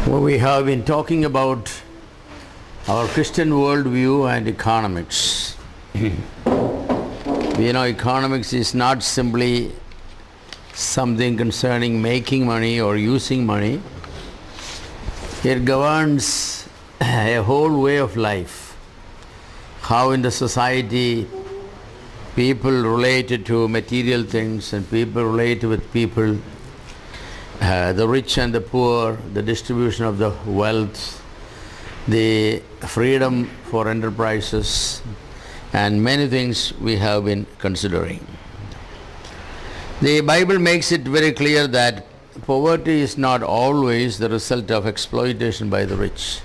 Well, we have been talking about our Christian worldview and economics. Economics is not simply something concerning making money or using money. It governs a whole way of life. How in the society people relate to material things and people relate with people, the rich and the poor, the distribution of the wealth, the freedom for enterprises, and many things we have been considering. The Bible makes it very clear that poverty is not always the result of exploitation by the rich.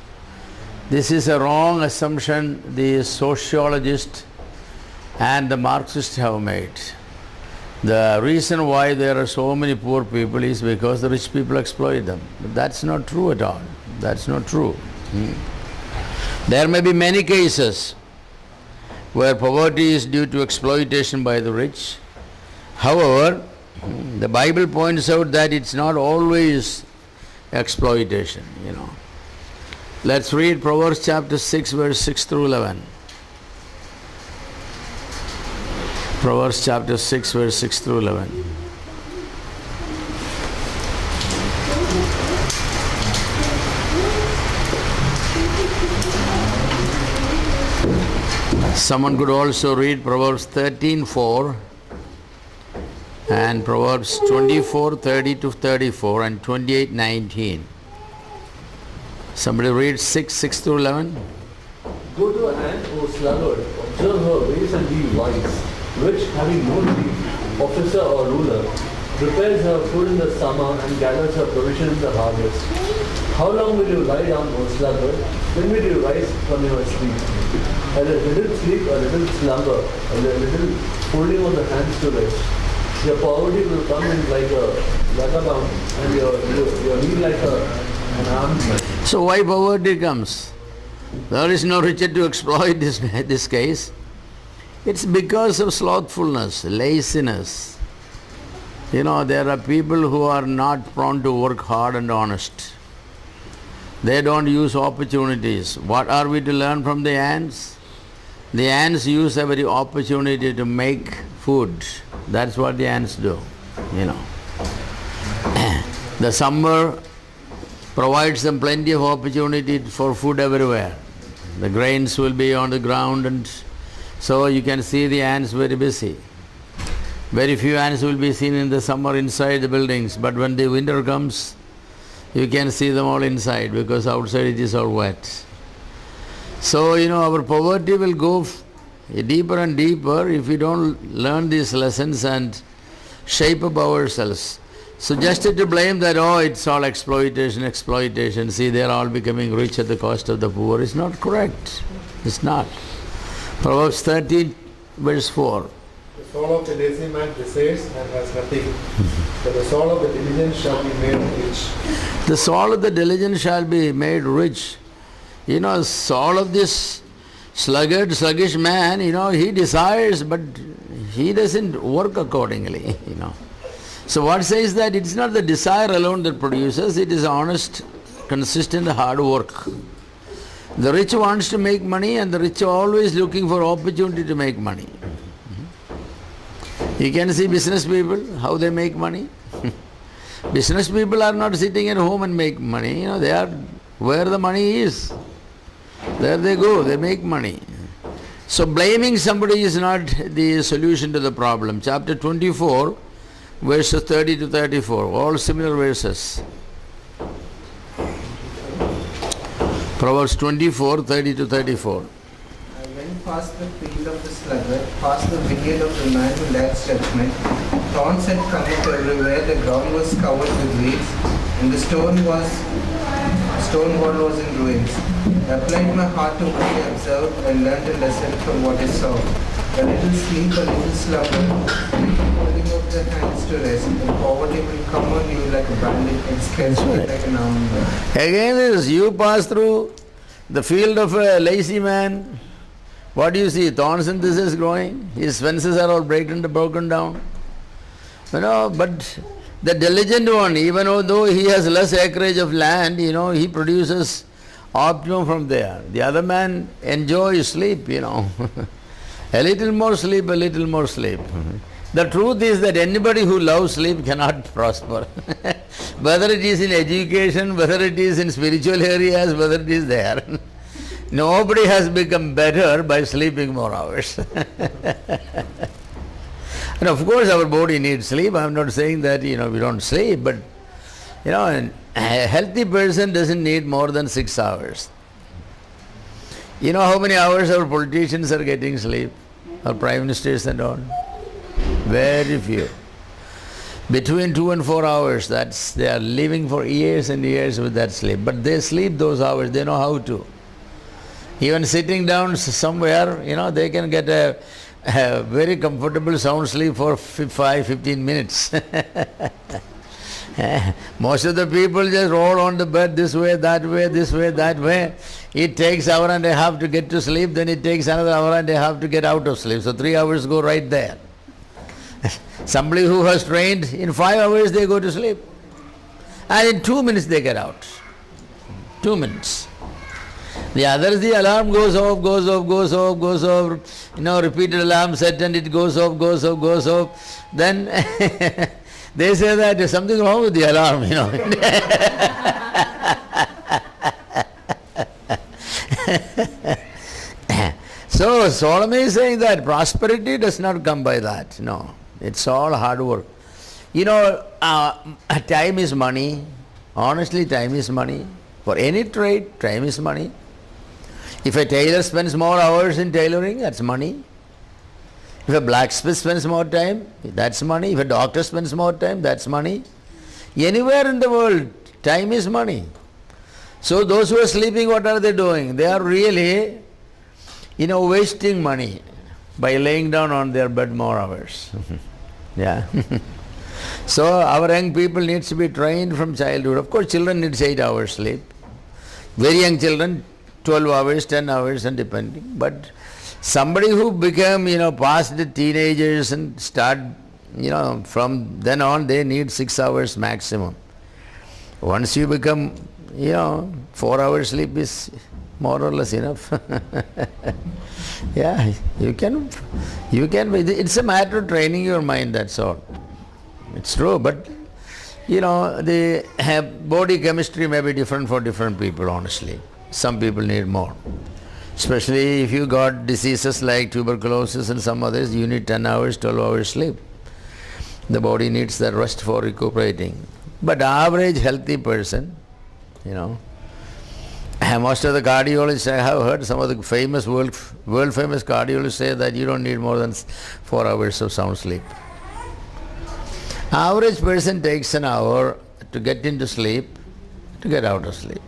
This is a wrong assumption the sociologists and the Marxists have made. The reason why there are so many poor people is because the rich people exploit them. But that's not true at all. That's not true. There may be many cases where poverty is due to exploitation by the rich. However, the Bible points out that it's not always exploitation, Let's read Proverbs chapter 6, verse 6 through 11. Proverbs chapter 6, verse 6 through 11. Someone could also read Proverbs 13:4 and Proverbs 24:30 to 34 and 28:19. Somebody read 6 through 11. Go to an ant, O sluggard, observe her ways and be wise, which, having no chief, officer or ruler, prepares her food in the summer and gathers her provision in the harvest. How long will you lie down, O sluggard? When will you rise from your sleep? A little sleep, a little slumber, a little folding of the hands to rest. Your poverty will come in like a vagabond, and your need like an armed man. So why poverty comes? There is no richer to exploit this case. It's because of slothfulness, laziness. There are people who are not prone to work hard and honest. They don't use opportunities. What are we to learn from the ants? The ants use every opportunity to make food. That's what the ants do, The summer provides them plenty of opportunity for food everywhere. The grains will be on the ground, and so you can see the ants very busy. Very few ants will be seen in the summer inside the buildings, but when the winter comes, you can see them all inside because outside it is all wet. So, our poverty will go deeper and deeper if we don't learn these lessons and shape up ourselves. So just to blame that, it's all exploitation, see, they're all becoming rich at the cost of the poor, is not correct. It's not. Proverbs 13, verse 4. The soul of the lazy man desires and has nothing, but the soul of the diligent shall be made rich. The soul of the diligent shall be made rich. Soul of this sluggish man, he desires, but he doesn't work accordingly, So what says that it's not the desire alone that produces, it is honest, consistent, hard work. The rich wants to make money, and the rich are always looking for opportunity to make money. You can see business people, how they make money. Business people are not sitting at home and make money, they are where the money is. There they go, they make money. So blaming somebody is not the solution to the problem. Chapter 24, verses 30 to 34, all similar verses. Proverbs 24, 30 to 34. I went past the field of the sluggard, past the vineyard of the man who lacks judgment. Thorns had come up everywhere, the ground was covered with weeds, and the stone wall was in ruins. I applied my heart to what I observed and learned a lesson from what I saw. A little sleep, a little slumber, holding up the hands to rest, and poverty will come on you like a bandit and scratch you like an armed man. Again, as you pass through the field of a lazy man, what do you see? Thorns and thistles growing. His fences are all broken down. But the diligent one, even though he has less acreage of land, he produces optimum from there. The other man enjoys sleep, A little more sleep, a little more sleep. The truth is that anybody who loves sleep cannot prosper. Whether it is in education, whether it is in spiritual areas, whether it is there. Nobody has become better by sleeping more hours. And of course our body needs sleep. I am not saying that, we don't sleep, but, a healthy person doesn't need more than 6 hours. You know how many hours our politicians are getting sleep? Our prime ministers and all? Very few. Between 2 and 4 hours, they are living for years and years with that sleep. But they sleep those hours, they know how to. Even sitting down somewhere, they can get a very comfortable sound sleep for 5-15 minutes. Most of the people just roll on the bed this way, that way, this way, that way. It takes hour and a half to get to sleep, then it takes another hour and a half to get out of sleep. So 3 hours go right there. Somebody who has trained, in 5 hours they go to sleep. And in 2 minutes they get out. 2 minutes. The others, the alarm goes off, goes off, goes off, goes off. Repeated alarm set and it goes off, goes off, goes off. Then they say that there's something wrong with the alarm, So Solomon is saying that prosperity does not come by that. No, it's all hard work. Time is money. Honestly, time is money. For any trade, time is money. If a tailor spends more hours in tailoring, that's money. If a blacksmith spends more time, that's money. If a doctor spends more time, that's money. Anywhere in the world, time is money. So those who are sleeping, what are they doing? They are really, wasting money by laying down on their bed more hours. Yeah. So our young people needs to be trained from childhood. Of course, children needs 8 hours sleep. Very young children, 12 hours, 10 hours and depending. But somebody who become, past the teenagers and start, from then on they need 6 hours maximum. Once you become, 4 hours sleep is more or less enough. Yeah, you can, it's a matter of training your mind, that's all. It's true, but the body chemistry may be different for different people, honestly. Some people need more. Especially if you got diseases like tuberculosis and some others, you need 10 hours, 12 hours sleep. The body needs that rest for recuperating. But average healthy person, most of the cardiologists, I have heard some of the famous, world famous cardiologists say that you don't need more than 4 hours of sound sleep. Average person takes an hour to get into sleep, to get out of sleep.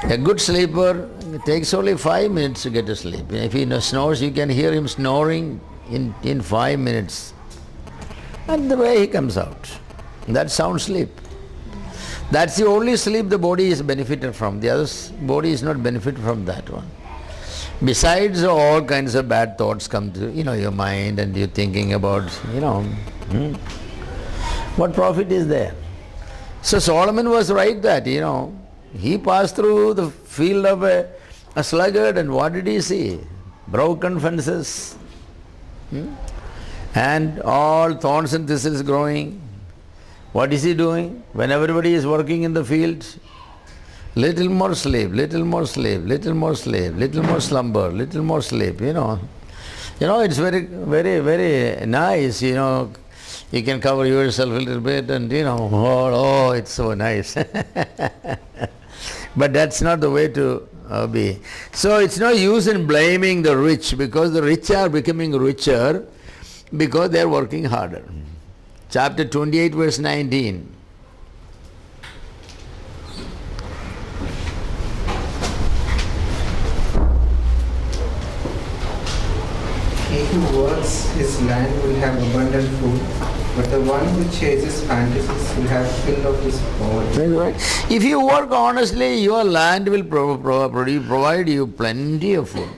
A good sleeper takes only 5 minutes to get to sleep. If he snores, you can hear him snoring in 5 minutes. And the way he comes out. That's sound sleep. That's the only sleep the body is benefited from. The other body is not benefited from that one. Besides, all kinds of bad thoughts come to your mind and you're thinking about, what profit is there? So Solomon was right that, he passed through the field of a sluggard, and what did he see? Broken fences, and all thorns and thistles growing. What is he doing? When everybody is working in the field, little more sleep, little more sleep, little more sleep, little more slumber, little more sleep, It's very, very, very nice, You can cover yourself a little bit and, oh, it's so nice. But that's not the way to be. So it's no use in blaming the rich, because the rich are becoming richer because they are working harder. Chapter 28, verse 19. He who works his land will have abundant food, but the one who chases fantasies will have fill of his poverty. Right. If you work honestly, your land will provide you plenty of food.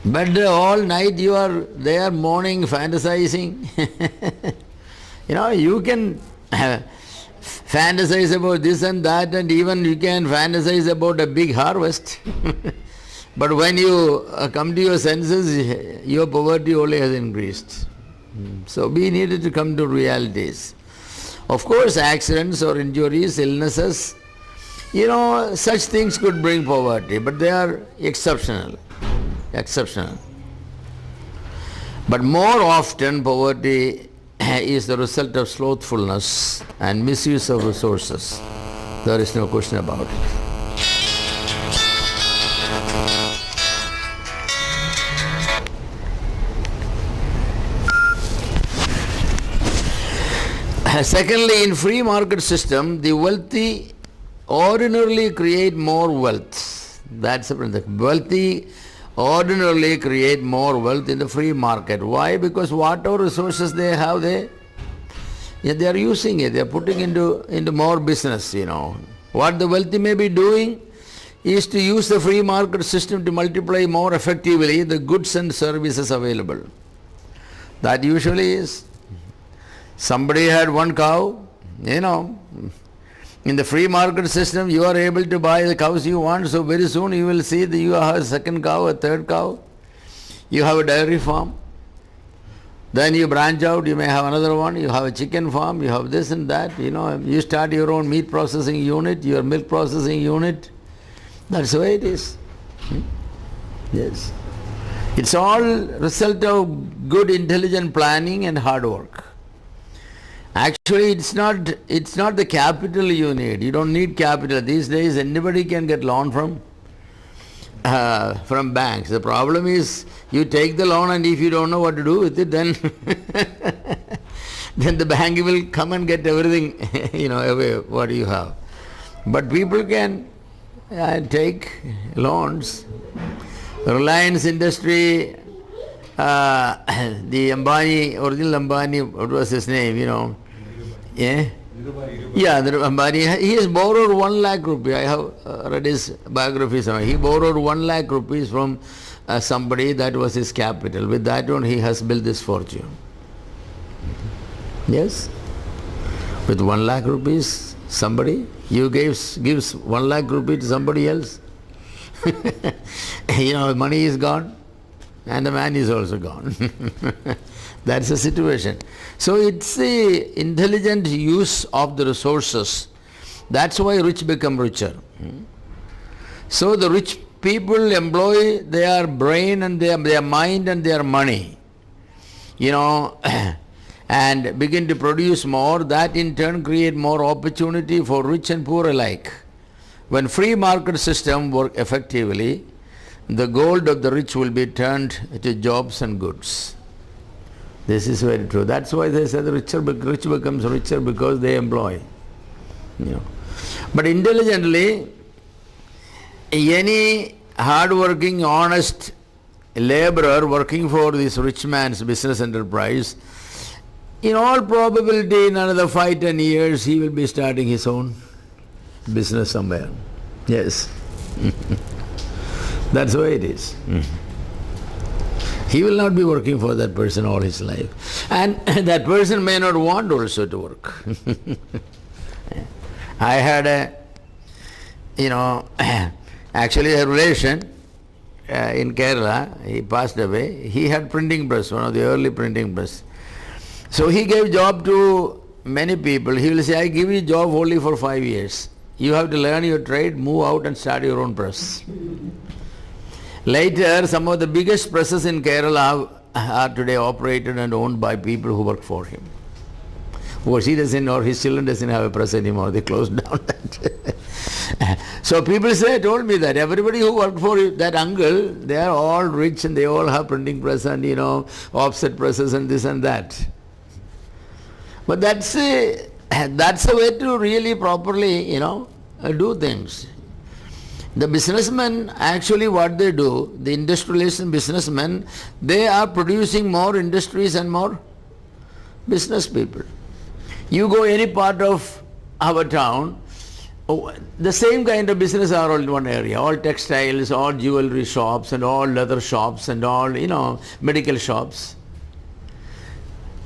But all night you are there mourning, fantasizing. You can fantasize about this and that, and even you can fantasize about a big harvest. But when you come to your senses, your poverty only has increased. So we needed to come to realities. Of course, accidents or injuries, illnesses, such things could bring poverty, but they are exceptional. But more often, poverty is the result of slothfulness and misuse of resources. There is no question about it. Secondly, in free market system, the wealthy ordinarily create more wealth. That's the principle. Wealthy ordinarily create more wealth in the free market. Why? Because whatever resources they have, they are using it. They are putting into more business. What the wealthy may be doing is to use the free market system to multiply more effectively the goods and services available. That usually is. Somebody had one cow, in the free market system you are able to buy the cows you want, so very soon you will see that you have a second cow, a third cow, you have a dairy farm, then you branch out, you may have another one, you have a chicken farm, you have this and that, you start your own meat processing unit, your milk processing unit. That's the way it is. Yes. It's all result of good intelligent planning and hard work. Actually, it's not the capital you need. You don't need capital. These days, anybody can get loan from banks. The problem is, you take the loan, and if you don't know what to do with it, then then the bank will come and get everything, away what you have. But people can take loans. Reliance Industry, the Ambani, original Ambani, what was his name, Yeah, the Ambani, he has borrowed 1 lakh rupees. I have read his biography somewhere. He borrowed 1 lakh rupees from somebody. That was his capital. With that one, he has built this fortune. Yes? With 1 lakh rupees, somebody, gives 1 lakh rupees to somebody else. Money is gone and the man is also gone. That's the situation. So it's the intelligent use of the resources. That's why rich become richer. So the rich people employ their brain and their mind and their money, and begin to produce more. That in turn create more opportunity for rich and poor alike. When free market system work effectively, the gold of the rich will be turned to jobs and goods. This is very true. That's why they say the rich becomes richer because they employ. But intelligently, any hard-working, honest laborer working for this rich man's business enterprise, in all probability in another 5-10 years he will be starting his own business somewhere. Yes. That's the way it is. He will not be working for that person all his life. And that person may not want also to work. I had actually a relation in Kerala. He passed away. He had printing press, one of the early printing press. So he gave job to many people. He will say, I give you job only for 5 years. You have to learn your trade, move out and start your own press. Later, some of the biggest presses in Kerala are today operated and owned by people who work for him. Of course, he doesn't, or his children doesn't have a press anymore. They closed down that. So people told me that everybody who worked for that uncle, they are all rich and they all have printing press and offset presses and this and that. But that's the way to really properly, do things. The businessmen, actually what they do, the industrialists and businessmen, they are producing more industries and more business people. You go any part of our town, Oh, the same kind of business are all in one area. All textiles, all jewelry shops, and all leather shops, and all, medical shops.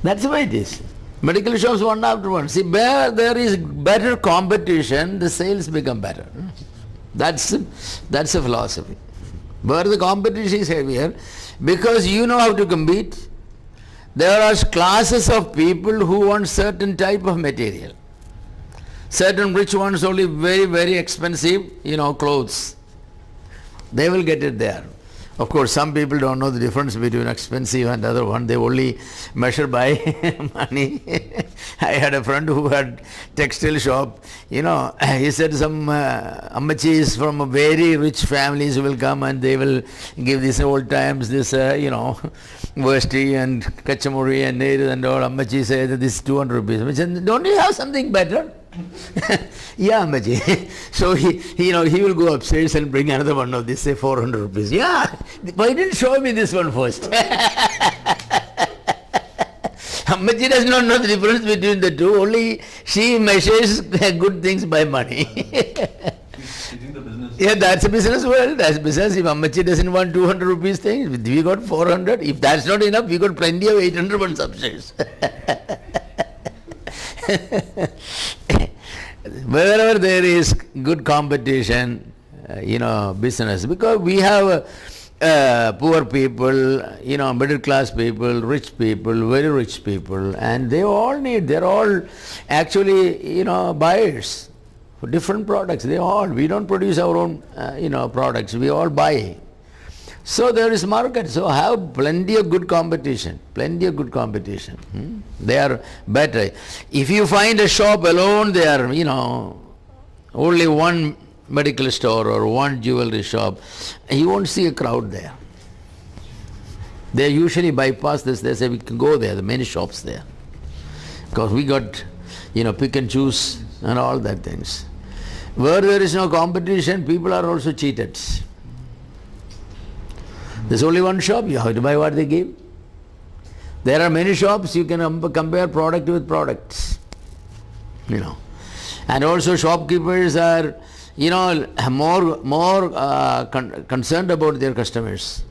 That's the way it is. Medical shops one after one. See, where there is better competition, the sales become better. That's a philosophy. Where the competition is heavier, because you know how to compete, there are classes of people who want certain type of material. Certain rich ones only very, very expensive, clothes. They will get it there. Of course, some people don't know the difference between expensive and other one. They only measure by money. I had a friend who had textile shop. He said some ammachis from very rich families will come and they will give these old times, this, Vashti and Kachamuri and Nehru and all. Ammachi say that this is 200 rupees. I said, don't you have something better? Yeah, Ammachi. So he will go upstairs and bring another one of this, say 400 rupees. Yeah, why didn't show me this one first? Ammachi does not know the difference between the two. Only she measures good things by money. Teaching the business. Yeah, that's a business world. That's business. If Ammachi doesn't want 200 rupees things, we got 400. If that's not enough, we got plenty of 800 ones upstairs. Wherever there is good competition, business, because we have poor people, middle class people, rich people, very rich people, and they're all actually, buyers for different products. We don't produce our own, products, we all buy. So there is market, so have plenty of good competition, They are better. If you find a shop alone there, only one medical store or one jewelry shop, you won't see a crowd there. They usually bypass this, they say we can go there, there are many shops there. Because we got, pick and choose and all that things. Where there is no competition, people are also cheated. There's only one shop, you have to buy what they give. There are many shops, you can compare product with products. And also shopkeepers are, more concerned about their customers,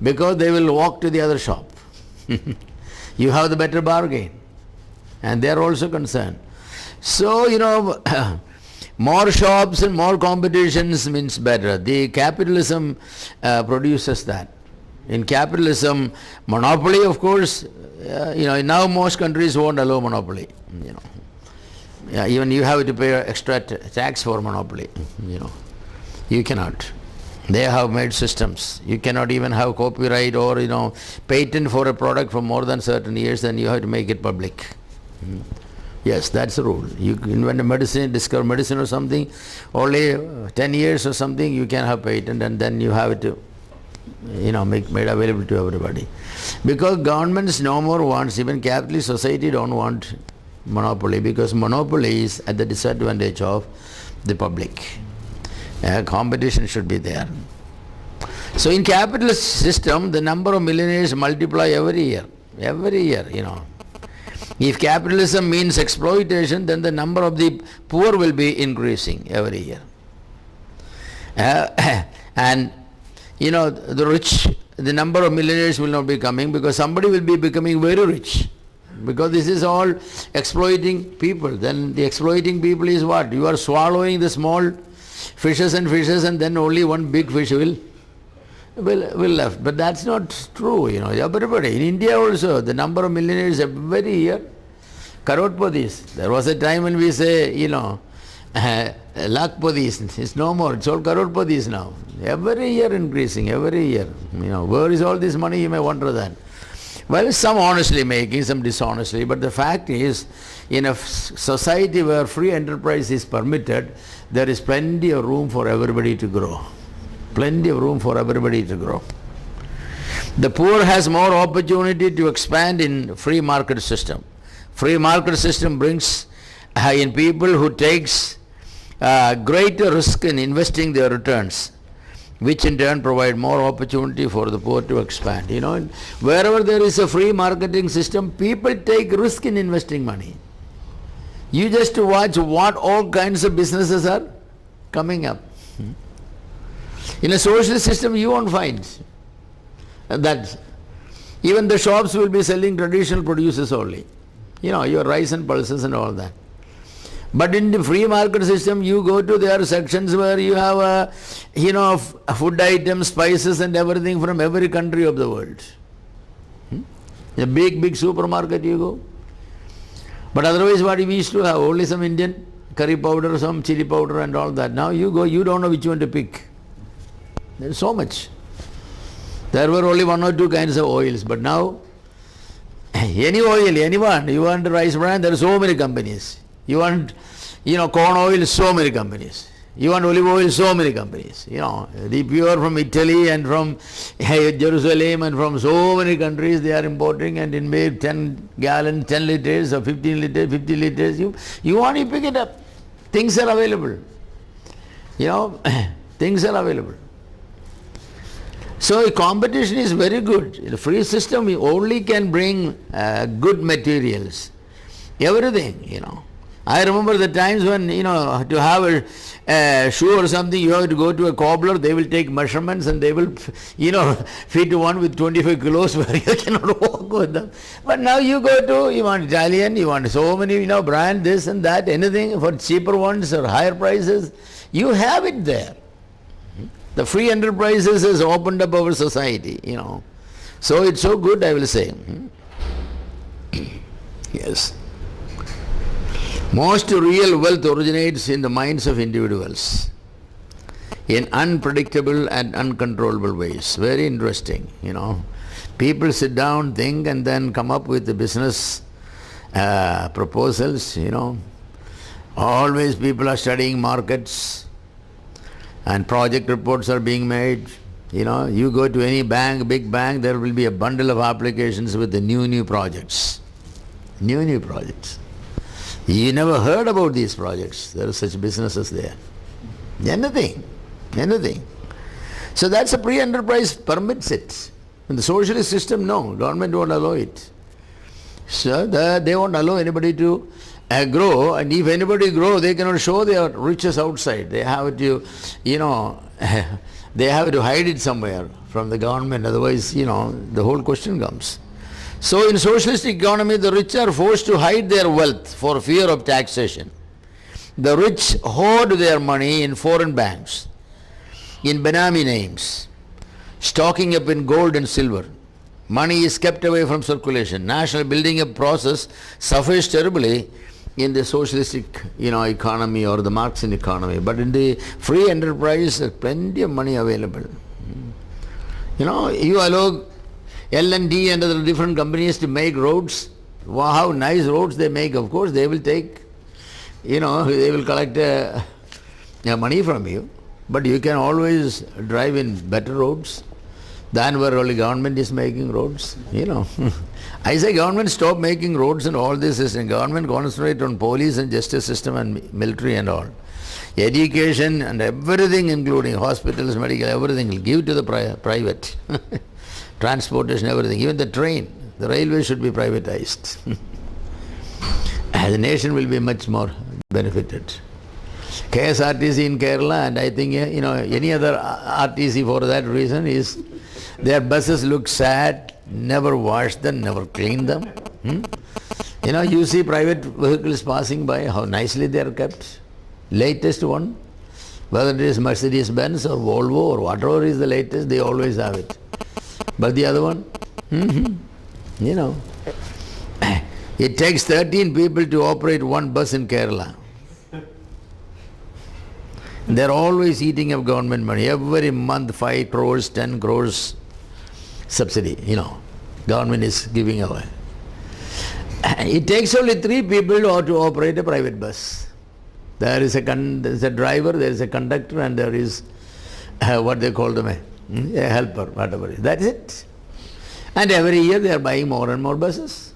because they will walk to the other shop. You have the better bargain. And they are also concerned. So, more shops and more competitions means better. The capitalism produces that. In capitalism, monopoly, of course, now most countries won't allow monopoly. Even you have to pay extra tax for monopoly. You cannot. They have made systems. You cannot even have copyright or patent for a product for more than certain years, then you have to make it public. Yes, that's the rule. You invent a medicine, discover medicine or something, only 10 years or something you can have patent, and then you have it to, make made available to everybody. Because governments no more wants, even capitalist society don't want monopoly, because monopoly is at the disadvantage of the public. Competition should be there. So in capitalist system, the number of millionaires multiply every year. If capitalism means exploitation, then the number of the poor will be increasing every year. And the rich, the number of millionaires will not be coming, because somebody will be becoming very rich. Because this is all exploiting people. Then the exploiting people is what? You are swallowing the small fishes, and then only one big fish will left. But that's not true, everybody. In India also, the number of millionaires every year, crorepodis. There was a time when we say, lakpodis. It's no more. It's all crorepodis now. Every year increasing, every year. Where is all this money, you may wonder that. Well, some honestly making, some dishonestly, but the fact is, in a society where free enterprise is permitted, there is plenty of room for everybody to grow. Plenty of room for everybody to grow. The poor has more opportunity to expand in free market system. Free market system brings in people who takes greater risk in investing their returns, which in turn provide more opportunity for the poor to expand. Wherever there is a free marketing system, people take risk in investing money. You just watch what all kinds of businesses are coming up. In a socialist system, you won't find that. Even the shops will be selling traditional produces only. Your rice and pulses and all that. But in the free market system, you go to their sections where you have, food items, spices and everything from every country of the world. A big supermarket you go. But otherwise what we used to have, only some Indian curry powder, some chili powder and all that. Now you go, you don't know which one to pick. There's so much. There were only 1 or 2 kinds of oils, but now any oil, anyone, you want rice bran, there are so many companies. You want, corn oil, so many companies. You want olive oil, so many companies. The pure from Italy and from Jerusalem and from so many countries they are importing, and in made 10 gallons, 10 liters or 15 liters, 50 liters. You want, you pick it up. Things are available. Things are available. So competition is very good. In a free system, we only can bring good materials. Everything, I remember the times when, to have a shoe or something, you have to go to a cobbler, they will take measurements and they will, fit one with 25 kilos where you cannot walk with them. But now you go to, you want Italian, you want so many, brand, this and that, anything for cheaper ones or higher prices, you have it there. The free enterprises has opened up our society, So it's so good, I will say. Yes. Most real wealth originates in the minds of individuals in unpredictable and uncontrollable ways. Very interesting, People sit down, think and then come up with the business proposals, Always people are studying markets and project reports are being made. You go to any bank, big bank, there will be a bundle of applications with the new projects. New projects. You never heard about these projects. There are such businesses there. Anything. So that's a free enterprise permits it. In the socialist system, no, government won't allow it. So they won't allow anybody to grow, and if anybody grow, they cannot show their riches outside. They have to, they have to hide it somewhere from the government. Otherwise, the whole question comes. So in socialist economy, the rich are forced to hide their wealth for fear of taxation. The rich hoard their money in foreign banks, in Benami names, stocking up in gold and silver. Money is kept away from circulation. National building up process suffers terribly in the socialistic, economy or the Marxian economy. But in the free enterprise, there's plenty of money available. You allow L&D and other different companies to make roads. Wow, how nice roads they make. Of course, they will take, they will collect money from you. But you can always drive in better roads than where only government is making roads, I say government stop making roads and all this system. Government concentrate on police and justice system and military and all. Education and everything, including hospitals, medical, everything will give to the private. Transportation, everything, even the train, the railway should be privatized. The nation will be much more benefited. KSRTC in Kerala, and I think any other RTC for that reason is their buses look sad, never wash them, never clean them. You see private vehicles passing by, how nicely they are kept. Latest one, whether it is Mercedes-Benz or Volvo or whatever is the latest, they always have it. But the other one, it takes 13 people to operate one bus in Kerala. They're always eating up government money. Every month 5 crores, 10 crores subsidy, government is giving away. It takes only 3 people to operate a private bus. There is a driver, there is a conductor, and there is what they call them, a helper, whatever. That's it. And every year they are buying more and more buses.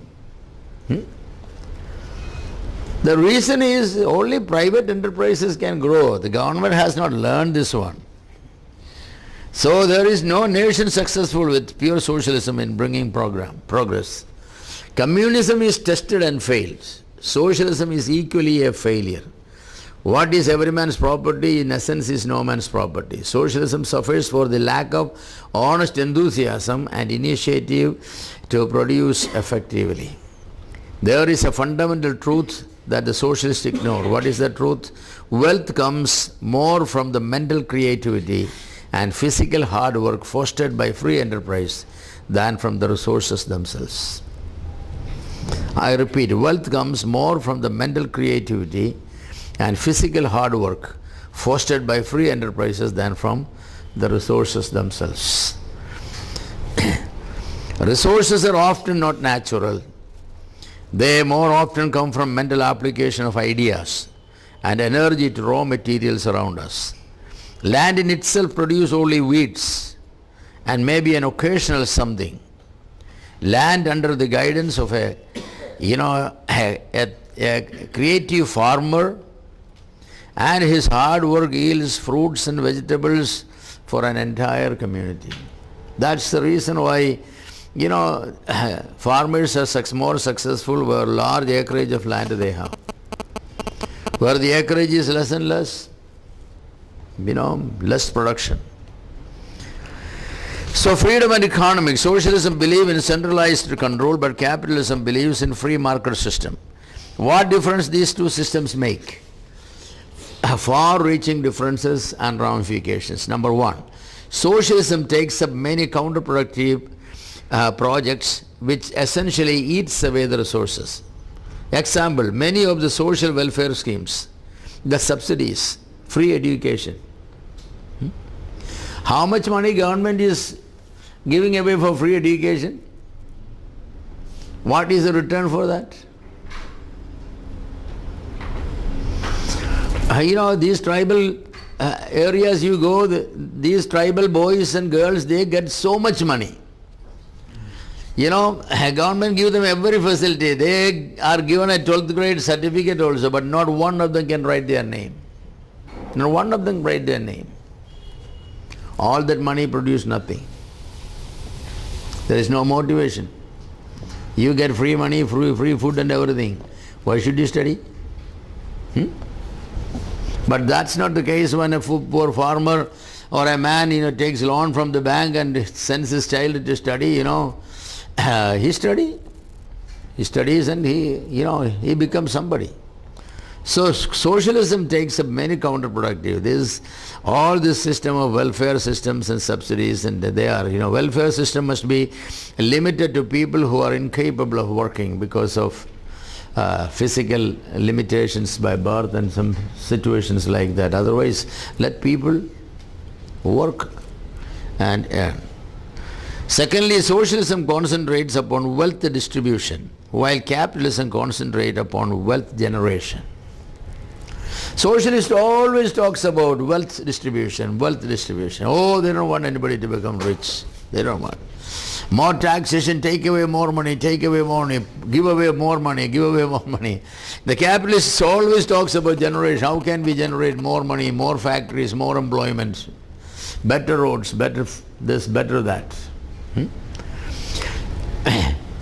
The reason is only private enterprises can grow. The government has not learned this one. So there is no nation successful with pure socialism in bringing progress. Communism is tested and failed. Socialism is equally a failure. What is every man's property, in essence, is no man's property. Socialism suffers for the lack of honest enthusiasm and initiative to produce effectively. There is a fundamental truth that the socialists ignore. What is the truth? Wealth comes more from the mental creativity and physical hard work fostered by free enterprise than from the resources themselves. I repeat, wealth comes more from the mental creativity and physical hard work fostered by free enterprises than from the resources themselves. Resources are often not natural. They more often come from mental application of ideas and energy to raw materials around us. Land in itself produces only weeds and maybe an occasional something. Land under the guidance of a creative farmer and his hard work yields fruits and vegetables for an entire community. That's the reason why farmers are more successful where large acreage of land they have. Where the acreage is less and less, less production. So freedom and economics. Socialism believes in centralized control, but capitalism believes in free market system. What difference these two systems make? Far-reaching differences and ramifications. Number one, socialism takes up many counterproductive projects which essentially eats away the resources. Example, many of the social welfare schemes, the subsidies, free education. How much money government is giving away for free education? What is the return for that? These tribal areas you go, these tribal boys and girls, they get so much money. Government give them every facility. They are given a 12th grade certificate also, but not one of them can write their name. Not one of them write their name. All that money produce nothing. There is no motivation. You get free money, free food and everything. Why should you study? But that's not the case when a poor farmer or a man takes loan from the bank and sends his child to study. He studies and he becomes somebody. So socialism takes up many counterproductive. All this system of welfare systems and subsidies, and they are, welfare system must be limited to people who are incapable of working because of physical limitations by birth and some situations like that. Otherwise, let people work and earn. Secondly, socialism concentrates upon wealth distribution, while capitalism concentrates upon wealth generation. Socialist always talks about wealth distribution. Oh, they don't want anybody to become rich. They don't want. More taxation, take away more money, give away more money. The capitalist always talks about generation. How can we generate more money, more factories, more employment, better roads, better this, better that?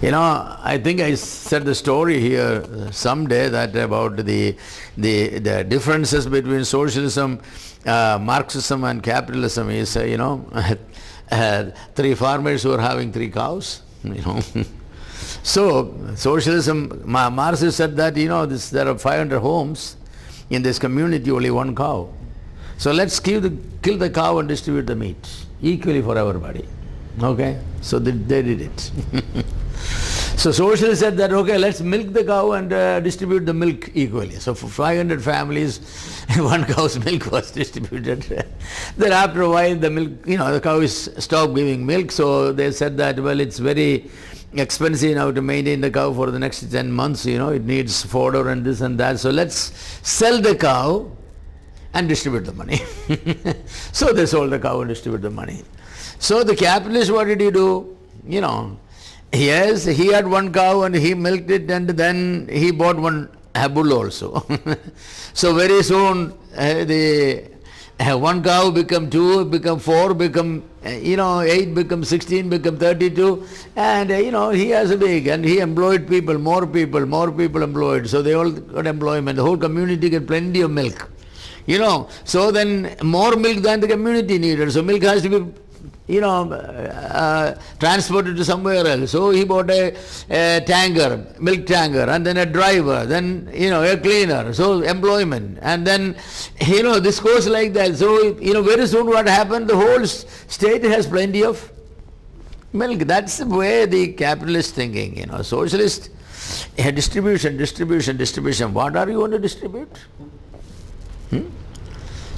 I think I said the story here someday that about the differences between socialism, Marxism and capitalism is, three farmers who are having 3 cows, So socialism, Marx said that, there are 500 homes in this community, only 1 cow. So let's kill the cow and distribute the meat equally for everybody. Okay? So they did it. So socialists said that, okay, let's milk the cow and distribute the milk equally. So for 500 families, 1 cow's milk was distributed. Then after a while, the milk, the cow is stopped giving milk. So they said that, well, it's very expensive now to maintain the cow for the next 10 months. It needs fodder and this and that. So let's sell the cow and distribute the money. So they sold the cow and distributed the money. So the capitalist, what did he do? Yes, he had 1 cow and he milked it, and then he bought 1 bull also. So very soon the 1 cow become 2, become 4, become 8 becomes 16, become 32, and he has a big, and he employed people, more people employed, so they all got employment. The whole community get plenty of milk. So then more milk than the community needed. So milk has to be, transported to somewhere else. So he bought a tanker, milk tanker, and then a driver, then, a cleaner. So employment. And then, this goes like that. So, very soon what happened, the whole state has plenty of milk. That's the way the capitalist thinking, socialist, distribution. What are you going to distribute?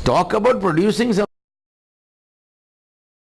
Talk about producing some